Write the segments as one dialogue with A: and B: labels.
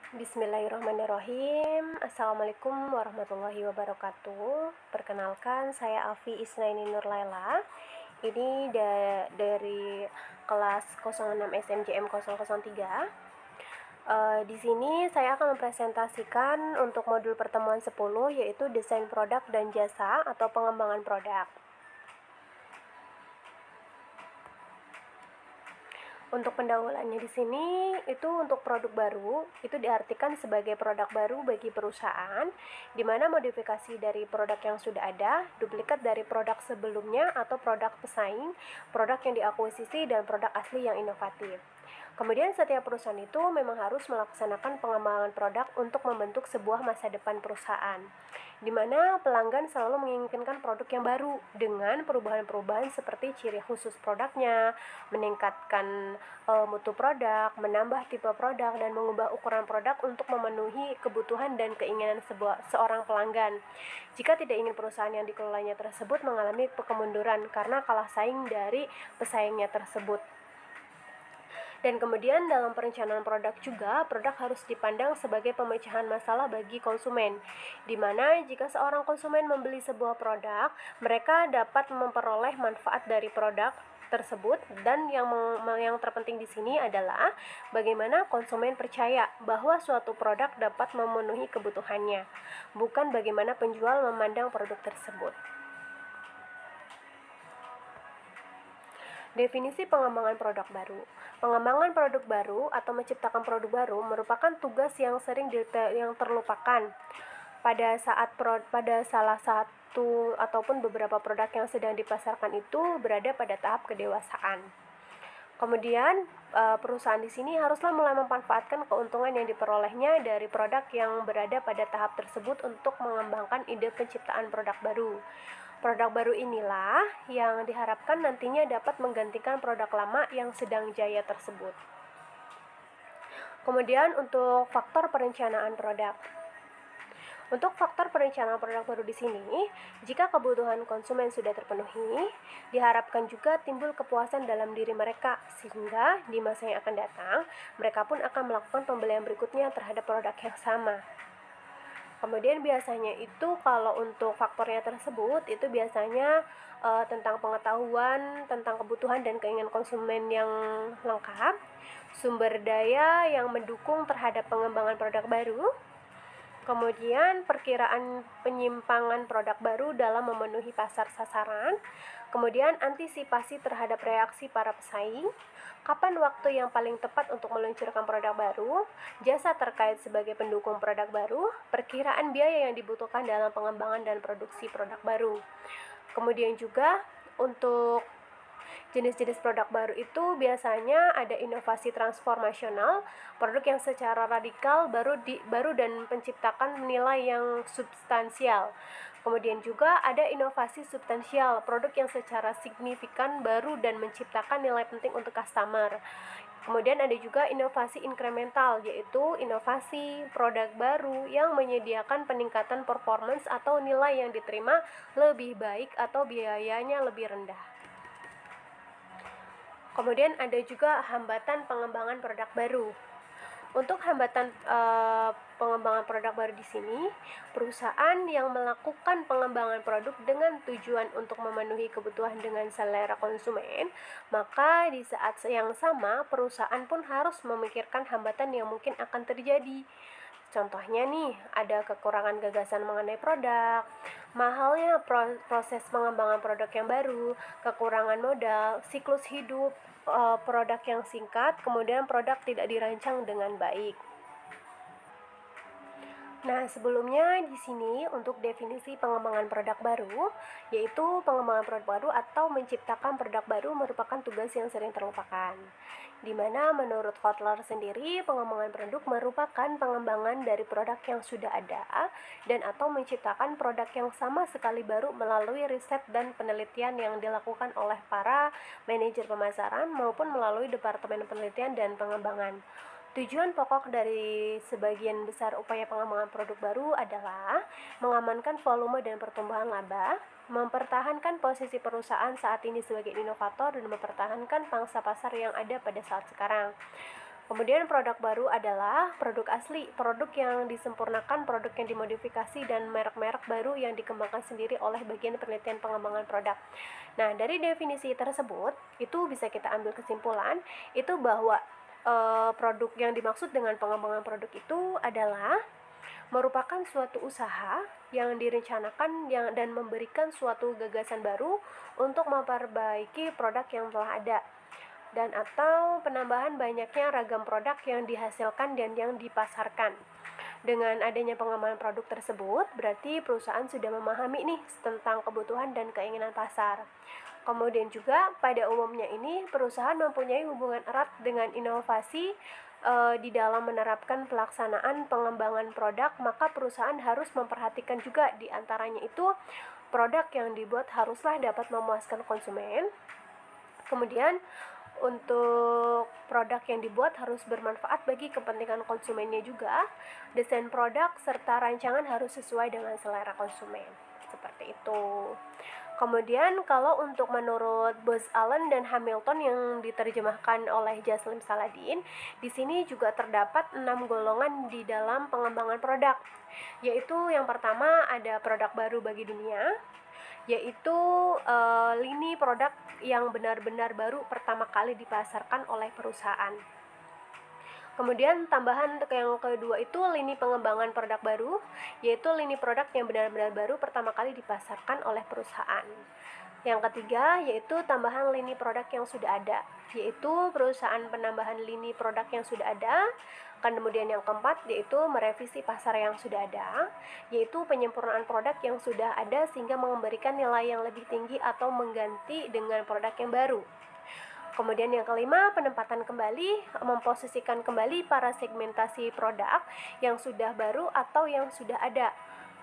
A: Bismillahirrahmanirrahim. Assalamualaikum warahmatullahi wabarakatuh. Perkenalkan, saya Alfi Isnaini Nurlaila. Ini dari kelas 06 SMJM 003. Di sini saya akan mempresentasikan untuk modul pertemuan 10, yaitu desain produk dan jasa atau pengembangan produk. Untuk pendahuluannya di sini itu untuk produk baru, itu diartikan sebagai produk baru bagi perusahaan, di mana modifikasi dari produk yang sudah ada, duplikat dari produk sebelumnya atau produk pesaing, produk yang diakuisisi, dan produk asli yang inovatif. Kemudian setiap perusahaan itu memang harus melaksanakan pengembangan produk untuk membentuk sebuah masa depan perusahaan, di mana pelanggan selalu menginginkan produk yang baru dengan perubahan-perubahan seperti ciri khusus produknya, meningkatkan mutu produk, menambah tipe produk, dan mengubah ukuran produk untuk memenuhi kebutuhan dan keinginan seorang pelanggan. Jika tidak ingin perusahaan yang dikelolanya tersebut mengalami kemunduran karena kalah saing dari pesaingnya tersebut. Dan kemudian dalam perencanaan produk juga, produk harus dipandang sebagai pemecahan masalah bagi konsumen, di mana jika seorang konsumen membeli sebuah produk, mereka dapat memperoleh manfaat dari produk tersebut, dan yang terpenting di sini adalah bagaimana konsumen percaya bahwa suatu produk dapat memenuhi kebutuhannya, bukan bagaimana penjual memandang produk tersebut. Definisi pengembangan produk baru. Pengembangan produk baru atau menciptakan produk baru merupakan tugas yang sering yang terlupakan pada salah satu ataupun beberapa produk yang sedang dipasarkan itu berada pada tahap kedewasaan. Kemudian perusahaan di sini haruslah mulai memanfaatkan keuntungan yang diperolehnya dari produk yang berada pada tahap tersebut untuk mengembangkan ide penciptaan produk baru. Produk baru inilah yang diharapkan nantinya dapat menggantikan produk lama yang sedang jaya tersebut. Kemudian untuk faktor perencanaan produk. Untuk faktor perencanaan produk baru di sini, jika kebutuhan konsumen sudah terpenuhi, diharapkan juga timbul kepuasan dalam diri mereka, sehingga di masa yang akan datang, mereka pun akan melakukan pembelian berikutnya terhadap produk yang sama. Kemudian biasanya itu kalau untuk faktornya tersebut itu biasanya tentang pengetahuan, tentang kebutuhan dan keinginan konsumen yang lengkap, sumber daya yang mendukung terhadap pengembangan produk baru, kemudian perkiraan penyimpangan produk baru dalam memenuhi pasar sasaran, kemudian antisipasi terhadap reaksi para pesaing, kapan waktu yang paling tepat untuk meluncurkan produk baru, jasa terkait sebagai pendukung produk baru, perkiraan biaya yang dibutuhkan dalam pengembangan dan produksi produk baru. Kemudian juga untuk jenis-jenis produk baru itu biasanya ada inovasi transformasional, produk yang secara radikal baru dan menciptakan nilai yang substansial. Kemudian juga ada inovasi substansial, produk yang secara signifikan baru dan menciptakan nilai penting untuk customer. Kemudian ada juga inovasi inkremental, yaitu inovasi produk baru yang menyediakan peningkatan performance atau nilai yang diterima lebih baik atau biayanya lebih rendah. Kemudian ada juga hambatan pengembangan produk baru. Untuk hambatan pengembangan produk baru di sini, perusahaan yang melakukan pengembangan produk dengan tujuan untuk memenuhi kebutuhan dengan selera konsumen, maka di saat yang sama perusahaan pun harus memikirkan hambatan yang mungkin akan terjadi. Contohnya nih, ada kekurangan gagasan mengenai produk, mahalnya proses pengembangan produk yang baru, kekurangan modal, siklus hidup produk yang singkat, kemudian produk tidak dirancang dengan baik. Nah, sebelumnya di sini untuk definisi pengembangan produk baru, yaitu pengembangan produk baru atau menciptakan produk baru merupakan tugas yang sering terlupakan. Di mana menurut Kotler sendiri, pengembangan produk merupakan pengembangan dari produk yang sudah ada dan atau menciptakan produk yang sama sekali baru melalui riset dan penelitian yang dilakukan oleh para manajer pemasaran maupun melalui Departemen Penelitian dan Pengembangan. Tujuan pokok dari sebagian besar upaya pengembangan produk baru adalah mengamankan volume dan pertumbuhan laba, mempertahankan posisi perusahaan saat ini sebagai inovator, dan mempertahankan pangsa pasar yang ada pada saat sekarang. Kemudian produk baru adalah produk asli, produk yang disempurnakan, produk yang dimodifikasi, dan merek-merek baru yang dikembangkan sendiri oleh bagian penelitian pengembangan produk. Nah, dari definisi tersebut, itu bisa kita ambil kesimpulan, itu bahwa produk yang dimaksud dengan pengembangan produk itu adalah merupakan suatu usaha yang direncanakan dan memberikan suatu gagasan baru untuk memperbaiki produk yang telah ada, dan atau penambahan banyaknya ragam produk yang dihasilkan dan yang dipasarkan. Dengan adanya pengembangan produk tersebut, berarti perusahaan sudah memahami nih tentang kebutuhan dan keinginan pasar. Kemudian juga pada umumnya ini perusahaan mempunyai hubungan erat dengan inovasi di dalam menerapkan pelaksanaan pengembangan produk, maka perusahaan harus memperhatikan juga di antaranya itu produk yang dibuat haruslah dapat memuaskan konsumen. Kemudian untuk produk yang dibuat harus bermanfaat bagi kepentingan konsumennya juga. Desain produk serta rancangan harus sesuai dengan selera konsumen. Seperti itu. Kemudian kalau untuk menurut Buzz Allen dan Hamilton yang diterjemahkan oleh Jaslim Saladin, di sini juga terdapat 6 golongan di dalam pengembangan produk. Yaitu yang pertama ada produk baru bagi dunia, yaitu lini produk yang benar-benar baru pertama kali dipasarkan oleh perusahaan. Kemudian tambahan yang kedua itu lini pengembangan produk baru, yaitu lini produk yang benar-benar baru pertama kali dipasarkan oleh perusahaan. Yang ketiga yaitu tambahan lini produk yang sudah ada, yaitu perusahaan penambahan lini produk yang sudah ada. Kemudian yang keempat yaitu merevisi pasar yang sudah ada, yaitu penyempurnaan produk yang sudah ada sehingga memberikan nilai yang lebih tinggi atau mengganti dengan produk yang baru. Kemudian yang kelima, penempatan kembali, memposisikan kembali para segmentasi produk yang sudah baru atau yang sudah ada.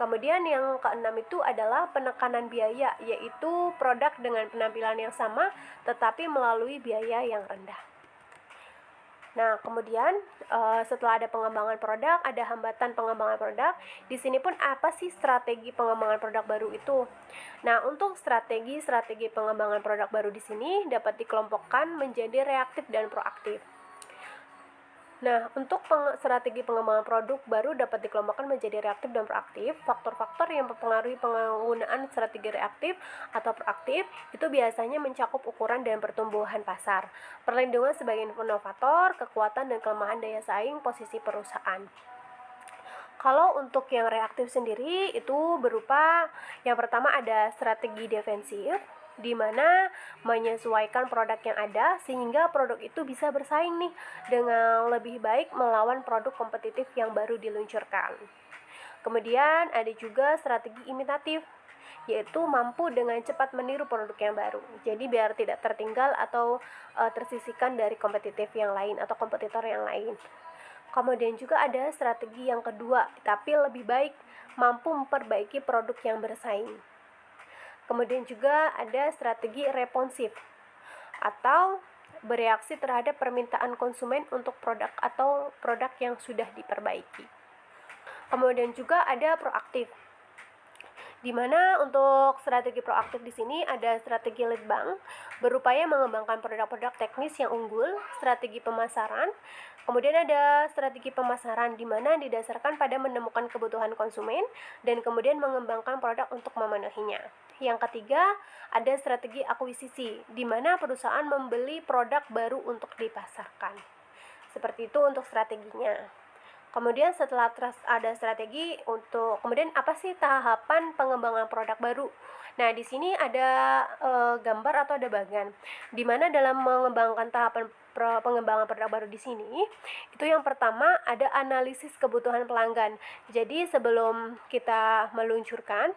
A: Kemudian yang keenam itu adalah penekanan biaya, yaitu produk dengan penampilan yang sama tetapi melalui biaya yang rendah. Nah, kemudian setelah ada pengembangan produk, ada hambatan pengembangan produk. Di sini pun apa sih strategi pengembangan produk baru itu? Nah, untuk strategi pengembangan produk baru di sini dapat dikelompokkan menjadi reaktif dan proaktif. Nah, untuk strategi pengembangan produk baru dapat dikelompokkan menjadi reaktif dan proaktif. Faktor-faktor yang mempengaruhi penggunaan strategi reaktif atau proaktif itu biasanya mencakup ukuran dan pertumbuhan pasar, perlindungan sebagai inovator, kekuatan dan kelemahan daya saing posisi perusahaan. Kalau untuk yang reaktif sendiri itu berupa yang pertama ada strategi defensif, di mana menyesuaikan produk yang ada sehingga produk itu bisa bersaing nih dengan lebih baik melawan produk kompetitif yang baru diluncurkan. Kemudian ada juga strategi imitatif, yaitu mampu dengan cepat meniru produk yang baru. Jadi biar tidak tertinggal atau tersisihkan dari kompetitif yang lain atau kompetitor yang lain. Kemudian juga ada strategi yang kedua, tapi lebih baik mampu memperbaiki produk yang bersaing. Kemudian juga ada strategi responsif atau bereaksi terhadap permintaan konsumen untuk produk atau produk yang sudah diperbaiki. Kemudian juga ada proaktif, di mana untuk strategi proaktif di sini ada strategi lead bank, berupaya mengembangkan produk-produk teknis yang unggul, strategi pemasaran. Kemudian ada strategi pemasaran di mana didasarkan pada menemukan kebutuhan konsumen dan kemudian mengembangkan produk untuk memenuhinya. Yang ketiga, ada strategi akuisisi, di mana perusahaan membeli produk baru untuk dipasarkan. Seperti itu untuk strateginya. Kemudian setelah ada strategi kemudian apa sih tahapan pengembangan produk baru? Nah, di sini ada gambar atau ada bagan, di mana dalam mengembangkan tahapan pengembangan produk baru di sini, itu yang pertama ada analisis kebutuhan pelanggan. Jadi sebelum kita meluncurkan,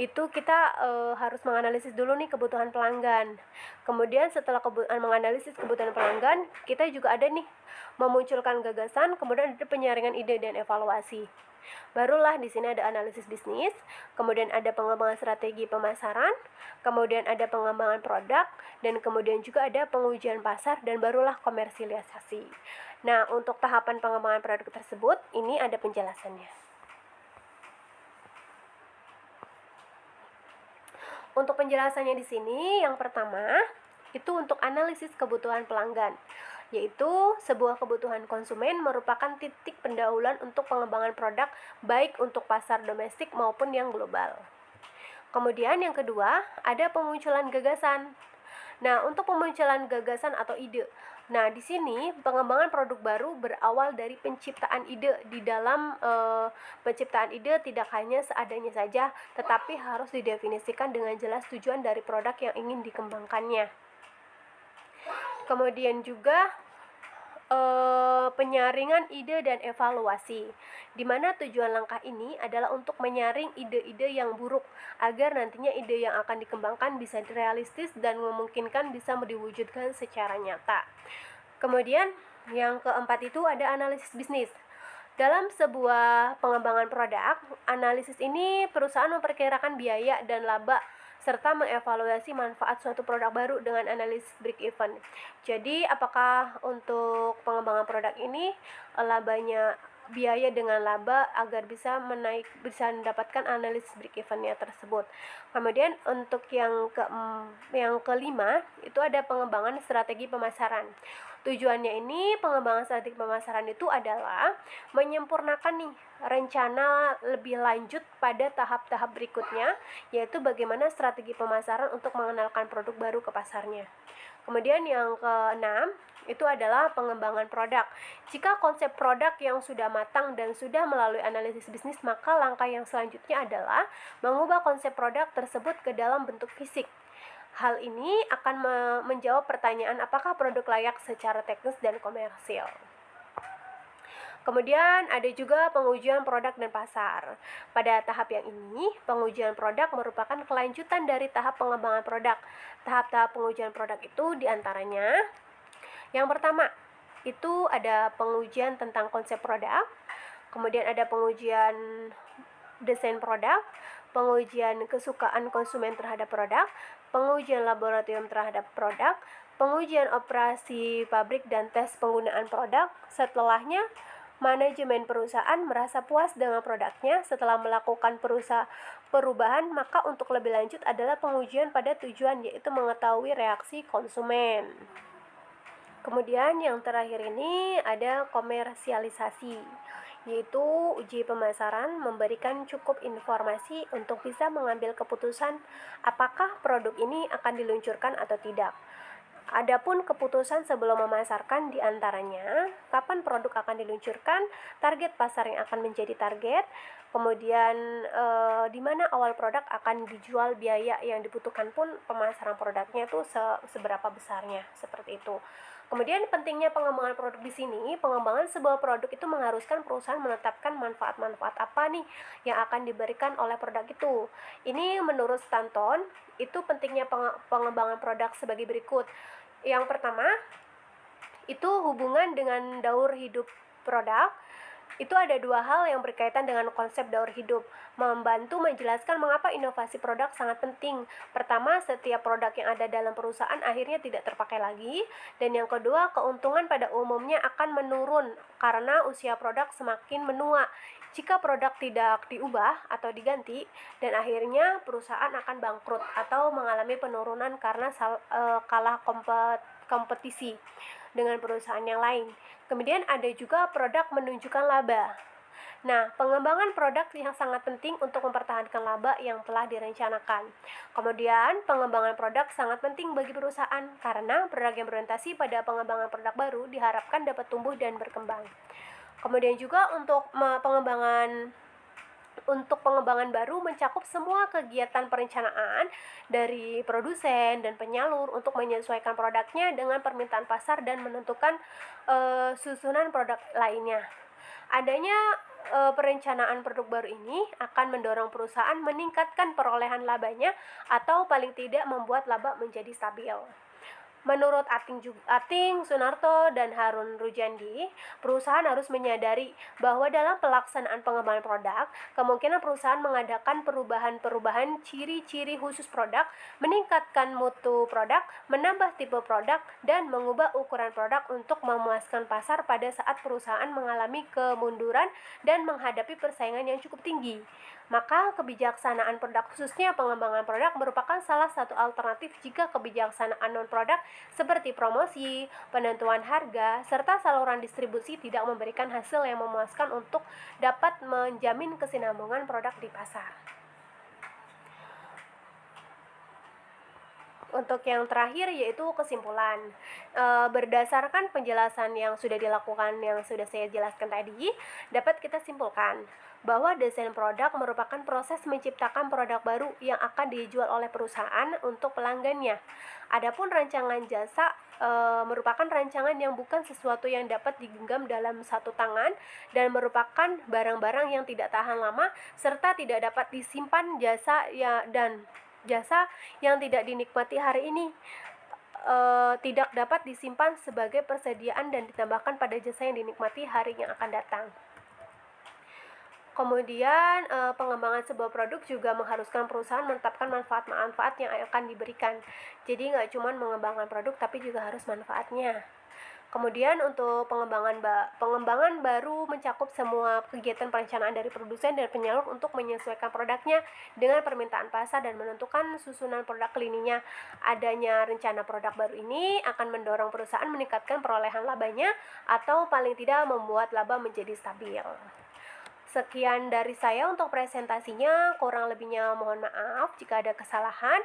A: itu kita harus menganalisis dulu nih kebutuhan pelanggan. Kemudian setelah menganalisis kebutuhan pelanggan, kita juga ada nih memunculkan gagasan, kemudian ada penyaringan ide dan evaluasi. Barulah di sini ada analisis bisnis, kemudian ada pengembangan strategi pemasaran, kemudian ada pengembangan produk, dan kemudian juga ada pengujian pasar, dan barulah komersialisasi. Nah, untuk tahapan pengembangan produk tersebut, ini ada penjelasannya. Untuk penjelasannya di sini, yang pertama itu untuk analisis kebutuhan pelanggan. yaitu sebuah kebutuhan konsumen merupakan titik pendahuluan untuk pengembangan produk baik untuk pasar domestik maupun yang global. Kemudian yang kedua, ada pemunculan gagasan. Nah, untuk pemunculan gagasan atau ide. Nah, di sini pengembangan produk baru berawal dari penciptaan ide. Di dalam penciptaan ide tidak hanya seadanya saja, tetapi harus didefinisikan dengan jelas tujuan dari produk yang ingin dikembangkannya. Kemudian juga penyaringan ide dan evaluasi, di mana tujuan langkah ini adalah untuk menyaring ide-ide yang buruk agar nantinya ide yang akan dikembangkan bisa realistis dan memungkinkan bisa diwujudkan secara nyata. Kemudian yang keempat itu ada analisis bisnis. Dalam sebuah pengembangan produk, analisis ini perusahaan memperkirakan biaya dan laba serta mengevaluasi manfaat suatu produk baru dengan analisis break even. Jadi, apakah untuk pengembangan produk ini labanya biaya dengan laba agar bisa mendapatkan analisis break evennya tersebut. Kemudian untuk yang kelima itu ada pengembangan strategi pemasaran. Tujuannya ini pengembangan strategi pemasaran itu adalah menyempurnakan nih rencana lebih lanjut pada tahap-tahap berikutnya, yaitu bagaimana strategi pemasaran untuk mengenalkan produk baru ke pasarnya. Kemudian yang keenam itu adalah pengembangan produk. Jika konsep produk yang sudah matang dan sudah melalui analisis bisnis, maka langkah yang selanjutnya adalah mengubah konsep produk tersebut ke dalam bentuk fisik. Hal ini akan menjawab pertanyaan apakah produk layak secara teknis dan komersil. Kemudian ada juga pengujian produk dan pasar. Pada tahap yang ini, pengujian produk merupakan kelanjutan dari tahap pengembangan produk. Tahap-tahap pengujian produk itu diantaranya, yang pertama, itu ada pengujian tentang konsep produk, kemudian ada pengujian desain produk, pengujian kesukaan konsumen terhadap produk, pengujian laboratorium terhadap produk, pengujian operasi pabrik dan tes penggunaan produk. Setelahnya, manajemen perusahaan merasa puas dengan produknya setelah melakukan perubahan, maka untuk lebih lanjut adalah pengujian pada tujuan, yaitu mengetahui reaksi konsumen. Kemudian yang terakhir ini ada komersialisasi, yaitu uji pemasaran memberikan cukup informasi untuk bisa mengambil keputusan apakah produk ini akan diluncurkan atau tidak. Adapun keputusan sebelum memasarkan diantaranya kapan produk akan diluncurkan, target pasar yang akan menjadi target, kemudian di mana awal produk akan dijual, biaya yang dibutuhkan pun pemasaran produknya itu seberapa besarnya, seperti itu. Kemudian pentingnya pengembangan produk di sini, pengembangan sebuah produk itu mengharuskan perusahaan menetapkan manfaat-manfaat apa nih yang akan diberikan oleh produk itu. Ini menurut Stanton, itu pentingnya pengembangan produk sebagai berikut. Yang pertama, itu hubungan dengan daur hidup produk. Itu ada dua hal yang berkaitan dengan konsep daur hidup, membantu menjelaskan mengapa inovasi produk sangat penting. Pertama, setiap produk yang ada dalam perusahaan akhirnya tidak terpakai lagi. Dan yang kedua, keuntungan pada umumnya akan menurun karena usia produk semakin menua jika produk tidak diubah atau diganti, dan akhirnya perusahaan akan bangkrut atau mengalami penurunan karena kalah kompetisi dengan perusahaan yang lain. Kemudian ada juga produk menunjukkan laba. Nah, pengembangan produk yang sangat penting untuk mempertahankan laba yang telah direncanakan. Kemudian, pengembangan produk sangat penting bagi perusahaan karena produk yang berorientasi pada pengembangan produk baru diharapkan dapat tumbuh dan berkembang. Kemudian juga untuk pengembangan baru mencakup semua kegiatan perencanaan dari produsen dan penyalur untuk menyesuaikan produknya dengan permintaan pasar dan menentukan susunan produk lainnya. Adanya perencanaan produk baru ini akan mendorong perusahaan meningkatkan perolehan labanya atau paling tidak membuat laba menjadi stabil. Menurut Ating, Sunarto, dan Harun Rujandi, perusahaan harus menyadari bahwa dalam pelaksanaan pengembangan produk, kemungkinan perusahaan mengadakan perubahan ciri-ciri khusus produk, meningkatkan mutu produk, menambah tipe produk, dan mengubah ukuran produk untuk memuaskan pasar pada saat perusahaan mengalami kemunduran dan menghadapi persaingan yang cukup tinggi. Maka kebijaksanaan produk, khususnya pengembangan produk, merupakan salah satu alternatif jika kebijaksanaan non-produk seperti promosi, penentuan harga, serta saluran distribusi tidak memberikan hasil yang memuaskan untuk dapat menjamin kesinambungan produk di pasar. Untuk yang terakhir yaitu kesimpulan. Berdasarkan penjelasan yang sudah dilakukan, yang sudah saya jelaskan tadi, dapat kita simpulkan bahwa desain produk merupakan proses menciptakan produk baru yang akan dijual oleh perusahaan untuk pelanggannya. Adapun rancangan jasa merupakan rancangan yang bukan sesuatu yang dapat digenggam dalam satu tangan dan merupakan barang-barang yang tidak tahan lama serta tidak dapat disimpan jasa yang tidak dinikmati hari ini tidak dapat disimpan sebagai persediaan dan ditambahkan pada jasa yang dinikmati hari yang akan datang. Kemudian pengembangan sebuah produk juga mengharuskan perusahaan menetapkan manfaat-manfaat yang akan diberikan. Jadi nggak cuma mengembangkan produk tapi juga harus manfaatnya. Kemudian untuk pengembangan baru mencakup semua kegiatan perencanaan dari produsen dan penyalur untuk menyesuaikan produknya dengan permintaan pasar dan menentukan susunan produk lininya. Adanya rencana produk baru ini akan mendorong perusahaan meningkatkan perolehan labanya atau paling tidak membuat laba menjadi stabil. Sekian dari saya untuk presentasinya, kurang lebihnya mohon maaf jika ada kesalahan.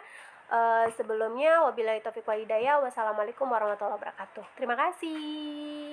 A: Sebelumnya, wabillahi taufiq wal hidayah. Wassalamualaikum warahmatullahi wabarakatuh. Terima kasih.